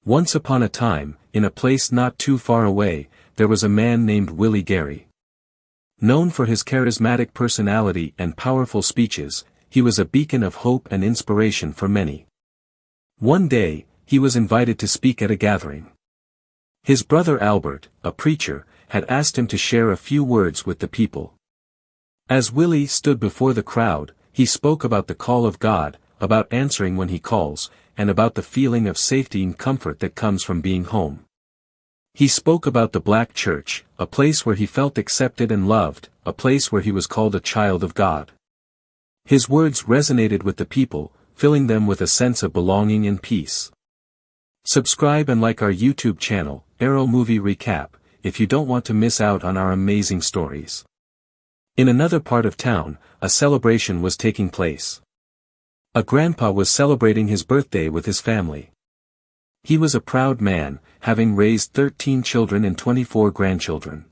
Once upon a time, in a place not too far away, there was a man named Willie Gary. Known for his charismatic personality and powerful speeches, he was a beacon of hope and inspiration for many. One day, he was invited to speak at a gathering. His brother Albert, a preacher, had asked him to share a few words with the people. As Willie stood before the crowd, he spoke about the call of God, about answering when he calls, and about the feeling of safety and comfort that comes from being home. He spoke about the black church, a place where he felt accepted and loved, a place where he was called a child of God. His words resonated with the people, filling them with a sense of belonging and peace. Subscribe and like our YouTube channel, Arrow Movie Recap, if you don't want to miss out on our amazing stories. In another part of town, a celebration was taking place. A grandpa was celebrating his birthday with his family. He was a proud man, having raised 13 children and 24 grandchildren.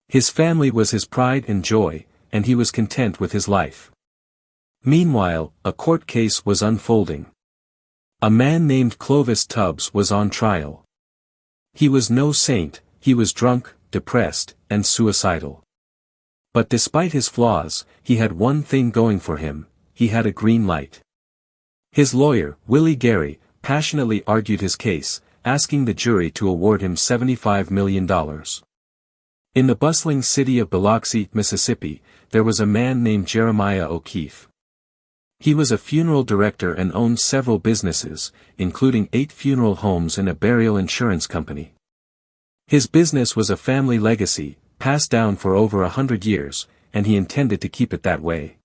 His family was his pride and joy, and he was content with his life. Meanwhile, a court case was unfolding. A man named Clovis Tubbs was on trial. He was no saint, he was drunk, depressed, and suicidal. But despite his flaws, he had one thing going for him: he had a green light. His lawyer, Willie Gary, passionately argued his case, asking the jury to award him $75 million. In the bustling city of Biloxi, Mississippi, there was a man named Jeremiah O'Keefe. He was a funeral director and owned several businesses, including 8 funeral homes and a burial insurance company. His business was a family legacy, passed down for over 100 years, and he intended to keep it that way.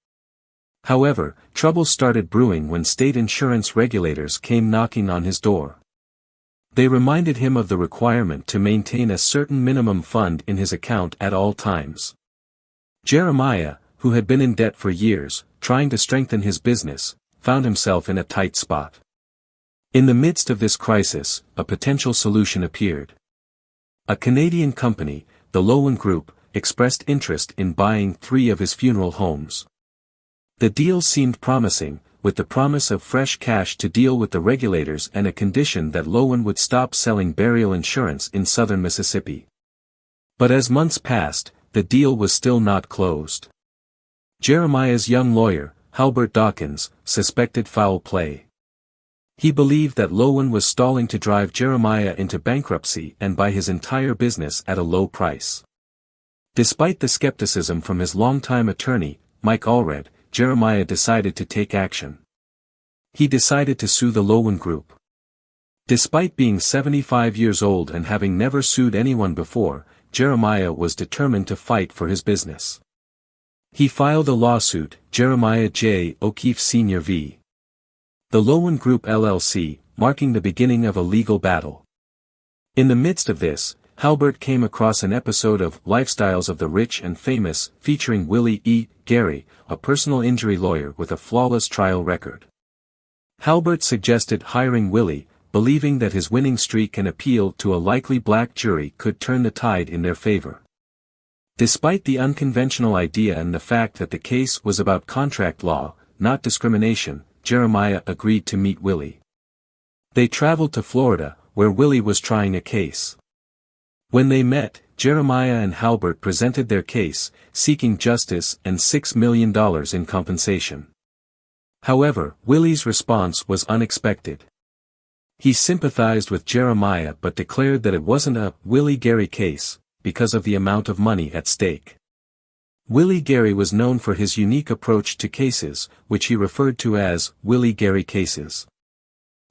However, trouble started brewing when state insurance regulators came knocking on his door. They reminded him of the requirement to maintain a certain minimum fund in his account at all times. Jeremiah, who had been in debt for years, trying to strengthen his business, found himself in a tight spot. In the midst of this crisis, a potential solution appeared. A Canadian company, the Loewen Group, expressed interest in buying 3 of his funeral homes. The deal seemed promising, with the promise of fresh cash to deal with the regulators and a condition that Loewen would stop selling burial insurance in southern Mississippi. But as months passed, the deal was still not closed. Jeremiah's young lawyer, Halbert Dawkins, suspected foul play. He believed that Loewen was stalling to drive Jeremiah into bankruptcy and buy his entire business at a low price. Despite the skepticism from his longtime attorney, Mike Allred, Jeremiah decided to take action. He decided to sue the Loewen Group. Despite being 75 years old and having never sued anyone before, Jeremiah was determined to fight for his business. He filed a lawsuit, Jeremiah J. O'Keefe Sr. v. the Loewen Group LLC, marking the beginning of a legal battle. In the midst of this, Halbert came across an episode of Lifestyles of the Rich and Famous featuring Willie E. Gary, a personal injury lawyer with a flawless trial record. Halbert suggested hiring Willie, believing that his winning streak and appeal to a likely black jury could turn the tide in their favor. Despite the unconventional idea and the fact that the case was about contract law, not discrimination, Jeremiah agreed to meet Willie. They traveled to Florida, where Willie was trying a case. When they met, Jeremiah and Halbert presented their case, seeking justice and $6 million in compensation. However, Willie's response was unexpected. He sympathized with Jeremiah but declared that it wasn't a Willie Gary case, because of the amount of money at stake. Willie Gary was known for his unique approach to cases, which he referred to as Willie Gary cases.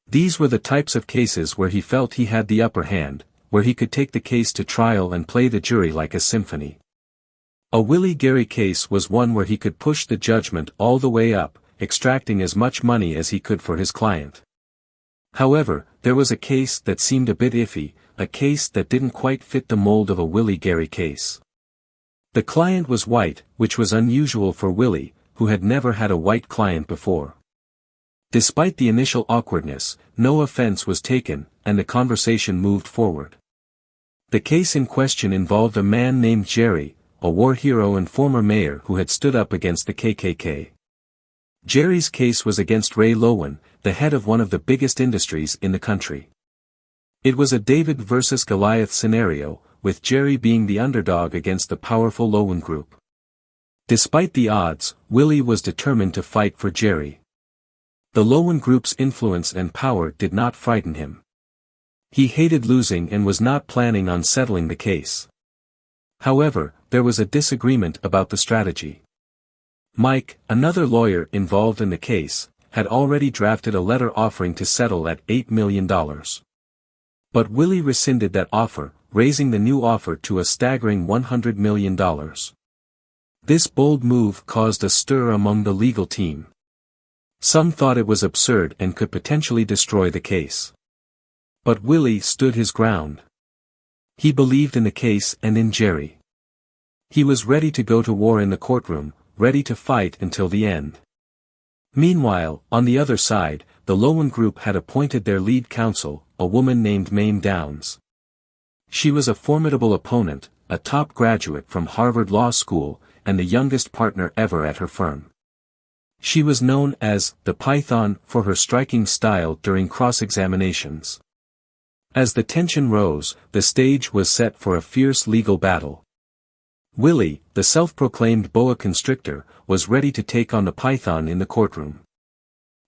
These were the types of cases where he felt he had the upper hand, where he could take the case to trial and play the jury like a symphony. A Willie Gary case was one where he could push the judgment all the way up, extracting as much money as he could for his client. However, there was a case that seemed a bit iffy, a case that didn't quite fit the mold of a Willie Gary case. The client was white, which was unusual for Willie, who had never had a white client before. Despite the initial awkwardness, no offense was taken, and the conversation moved forward. The case in question involved a man named Jerry, a war hero and former mayor who had stood up against the KKK. Jerry's case was against Ray Loewen, the head of one of the biggest industries in the country. It was a David versus Goliath scenario, with Jerry being the underdog against the powerful Lowen Group. Despite the odds, Willie was determined to fight for Jerry. The Lowen Group's influence and power did not frighten him. He hated losing and was not planning on settling the case. However, there was a disagreement about the strategy. Mike, another lawyer involved in the case, had already drafted a letter offering to settle at $8 million. But Willie rescinded that offer, raising the new offer to a staggering $100 million. This bold move caused a stir among the legal team. Some thought it was absurd and could potentially destroy the case. But Willie stood his ground. He believed in the case and in Jerry. He was ready to go to war in the courtroom, ready to fight until the end. Meanwhile, on the other side, the Lowen Group had appointed their lead counsel, a woman named Mame Downs. She was a formidable opponent, a top graduate from Harvard Law School, and the youngest partner ever at her firm. She was known as the Python for her striking style during cross-examinations. As the tension rose, the stage was set for a fierce legal battle. Willie, the self-proclaimed boa constrictor, was ready to take on the Python in the courtroom.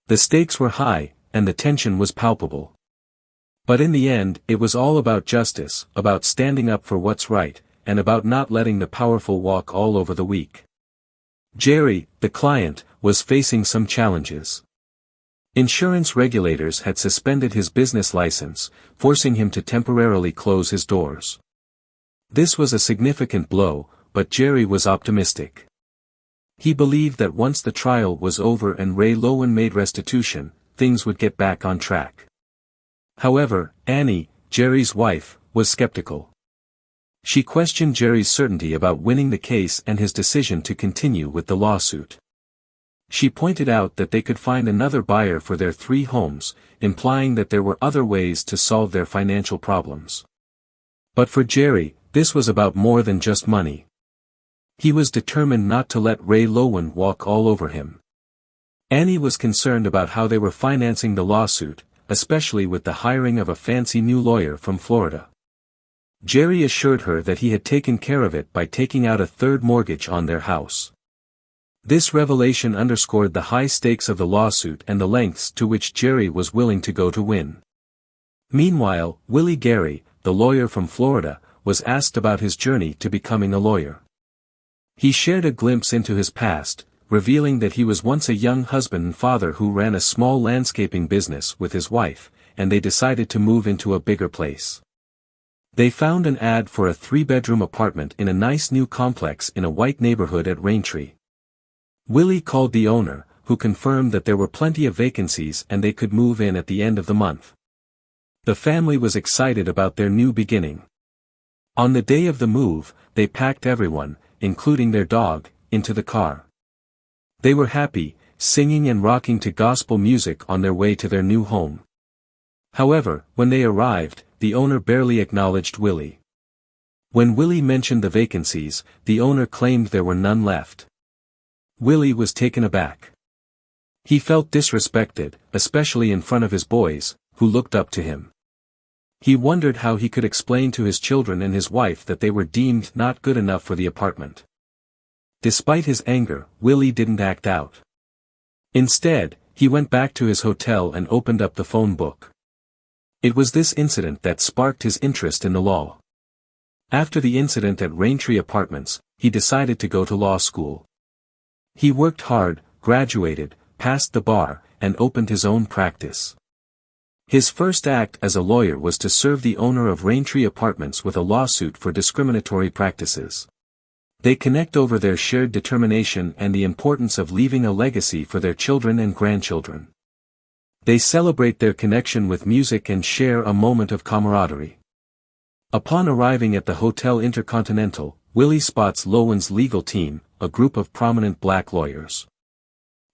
The stakes were high, and the tension was palpable. But in the end, it was all about justice, about standing up for what's right, and about not letting the powerful walk all over the weak. Jerry, the client, was facing some challenges. Insurance regulators had suspended his business license, forcing him to temporarily close his doors. This was a significant blow, but Jerry was optimistic. He believed that once the trial was over and Ray Lowen made restitution, things would get back on track. However, Annie, Jerry's wife, was skeptical. She questioned Jerry's certainty about winning the case and his decision to continue with the lawsuit. She pointed out that they could find another buyer for their 3 homes, implying that there were other ways to solve their financial problems. But for Jerry, this was about more than just money. He was determined not to let Ray Lowen walk all over him. Annie was concerned about how they were financing the lawsuit, especially with the hiring of a fancy new lawyer from Florida. Jerry assured her that he had taken care of it by taking out a 3rd mortgage on their house. This revelation underscored the high stakes of the lawsuit and the lengths to which Jerry was willing to go to win. Meanwhile, Willie Gary, the lawyer from Florida, was asked about his journey to becoming a lawyer. He shared a glimpse into his past, revealing that he was once a young husband and father who ran a small landscaping business with his wife, and they decided to move into a bigger place. They found an ad for a 3-bedroom apartment in a nice new complex in a white neighborhood at Raintree. Willie called the owner, who confirmed that there were plenty of vacancies and they could move in at the end of the month. The family was excited about their new beginning. On the day of the move, they packed everyone, including their dog, into the car. They were happy, singing and rocking to gospel music on their way to their new home. However, when they arrived, the owner barely acknowledged Willie. When Willie mentioned the vacancies, the owner claimed there were none left. Willie was taken aback. He felt disrespected, especially in front of his boys, who looked up to him. He wondered how he could explain to his children and his wife that they were deemed not good enough for the apartment. Despite his anger, Willie didn't act out. Instead, he went back to his hotel and opened up the phone book. It was this incident that sparked his interest in the law. After the incident at Raintree Apartments, he decided to go to law school. He worked hard, graduated, passed the bar, and opened his own practice. His first act as a lawyer was to serve the owner of Raintree Apartments with a lawsuit for discriminatory practices. They connect over their shared determination and the importance of leaving a legacy for their children and grandchildren. They celebrate their connection with music and share a moment of camaraderie. Upon arriving at the Hotel Intercontinental, Willie spots Lowen's legal team, a group of prominent black lawyers.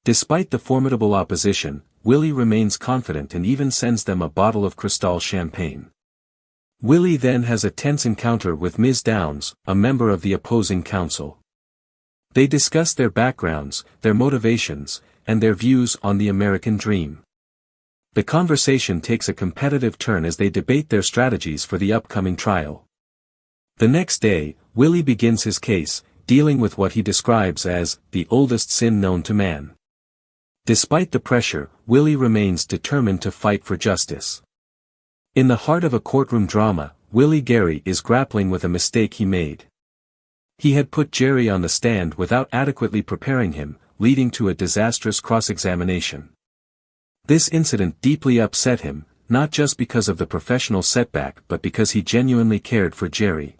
Despite the formidable opposition, Willie remains confident and even sends them a bottle of Cristal champagne. Willie then has a tense encounter with Ms. Downs, a member of the opposing counsel. They discuss their backgrounds, their motivations, and their views on the American dream. The conversation takes a competitive turn as they debate their strategies for the upcoming trial. The next day, Willie begins his case, dealing with what he describes as the oldest sin known to man. Despite the pressure, Willie remains determined to fight for justice. In the heart of a courtroom drama, Willie Gary is grappling with a mistake he made. He had put Jerry on the stand without adequately preparing him, leading to a disastrous cross-examination. This incident deeply upset him, not just because of the professional setback but because he genuinely cared for Jerry.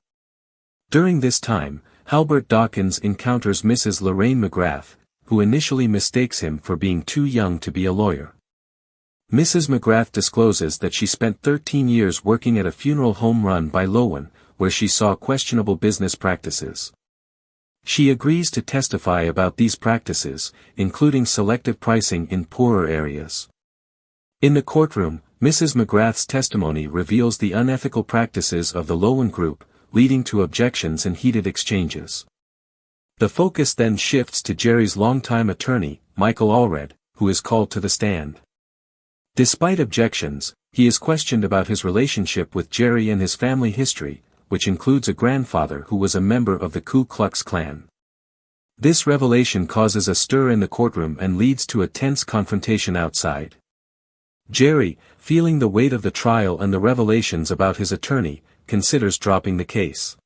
During this time, Halbert Dawkins encounters Mrs. Lorraine McGrath, who initially mistakes him for being too young to be a lawyer. Mrs. McGrath discloses that she spent 13 years working at a funeral home run by Lowen, where she saw questionable business practices. She agrees to testify about these practices, including selective pricing in poorer areas. In the courtroom, Mrs. McGrath's testimony reveals the unethical practices of the Lowen Group, leading to objections and heated exchanges. The focus then shifts to Jerry's longtime attorney, Michael Allred, who is called to the stand. Despite objections, he is questioned about his relationship with Jerry and his family history, which includes a grandfather who was a member of the Ku Klux Klan. This revelation causes a stir in the courtroom and leads to a tense confrontation outside. Jerry, feeling the weight of the trial and the revelations about his attorney, considers dropping the case.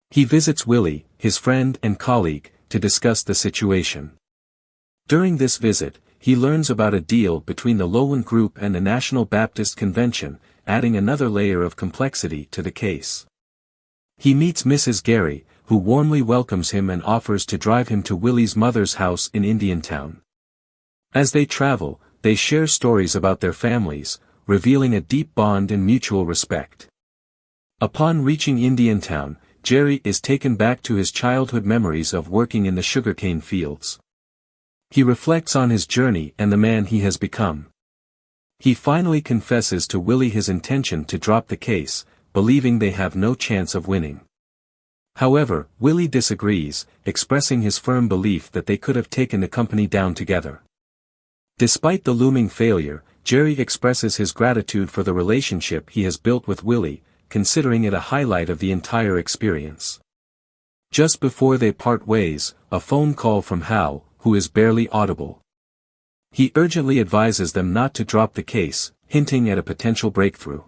He visits Willie, his friend and colleague, to discuss the situation. During this visit, he learns about a deal between the Lowen Group and the National Baptist Convention, adding another layer of complexity to the case. He meets Mrs. Gary, who warmly welcomes him and offers to drive him to Willie's mother's house in Indiantown. As they travel, they share stories about their families, revealing a deep bond and mutual respect. Upon reaching Indiantown, Jerry is taken back to his childhood memories of working in the sugarcane fields. He reflects on his journey and the man he has become. He finally confesses to Willie his intention to drop the case, believing they have no chance of winning. However, Willie disagrees, expressing his firm belief that they could have taken the company down together. Despite the looming failure, Jerry expresses his gratitude for the relationship he has built with Willie, considering it a highlight of the entire experience. Just before they part ways, a phone call from Hal, who is barely audible. He urgently advises them not to drop the case, hinting at a potential breakthrough.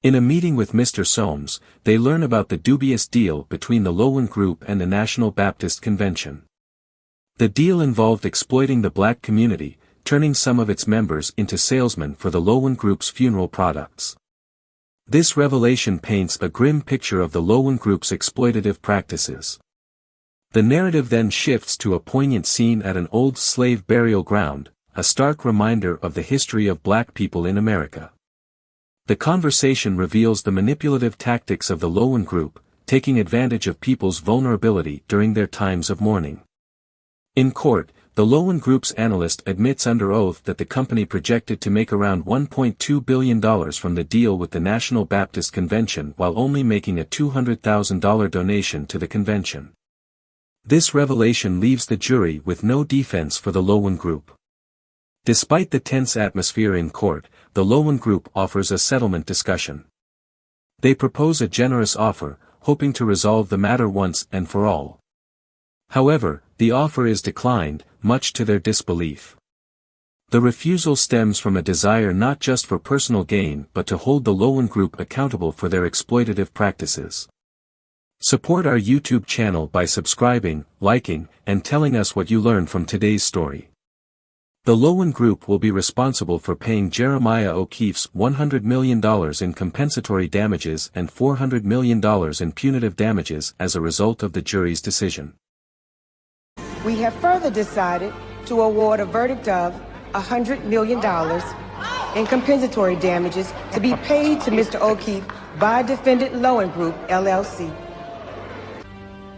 In a meeting with Mr. Soames, they learn about the dubious deal between the Lowen Group and the National Baptist Convention. The deal involved exploiting the black community, turning some of its members into salesmen for the Lowen Group's funeral products. This revelation paints a grim picture of the Lowen Group's exploitative practices. The narrative then shifts to a poignant scene at an old slave burial ground, a stark reminder of the history of black people in America. The conversation reveals the manipulative tactics of the Lowen Group, taking advantage of people's vulnerability during their times of mourning. In court, the Lowen Group's analyst admits under oath that the company projected to make around $1.2 billion from the deal with the National Baptist Convention while only making a $200,000 donation to the convention. This revelation leaves the jury with no defense for the Lowen Group. Despite the tense atmosphere in court, the Lowen Group offers a settlement discussion. They propose a generous offer, hoping to resolve the matter once and for all. However, the offer is declined, much to their disbelief. The refusal stems from a desire not just for personal gain but to hold the Lowen Group accountable for their exploitative practices. Support our YouTube channel by subscribing, liking, and telling us what you learned from today's story. The Lowen Group will be responsible for paying Jeremiah O'Keefe's $100 million in compensatory damages and $400 million in punitive damages as a result of the jury's decision. We have further decided to award a verdict of $100 million in compensatory damages to be paid to Mr. O'Keefe by defendant Lowen Group, LLC.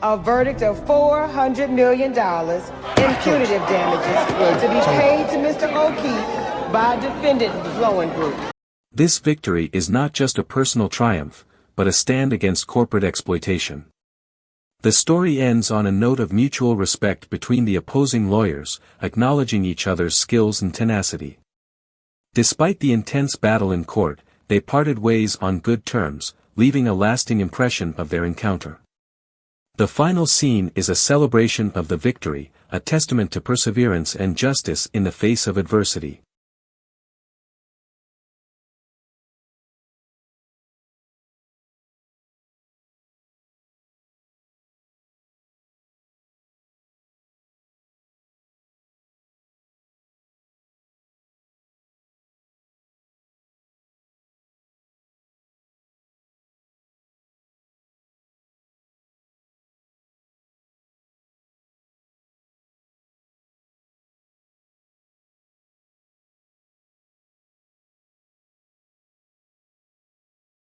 A verdict of $400 million in punitive damages to be paid to Mr. O'Keefe by defendant Lowen Group. This victory is not just a personal triumph, but a stand against corporate exploitation. The story ends on a note of mutual respect between the opposing lawyers, acknowledging each other's skills and tenacity. Despite the intense battle in court, they parted ways on good terms, leaving a lasting impression of their encounter. The final scene is a celebration of the victory, a testament to perseverance and justice in the face of adversity.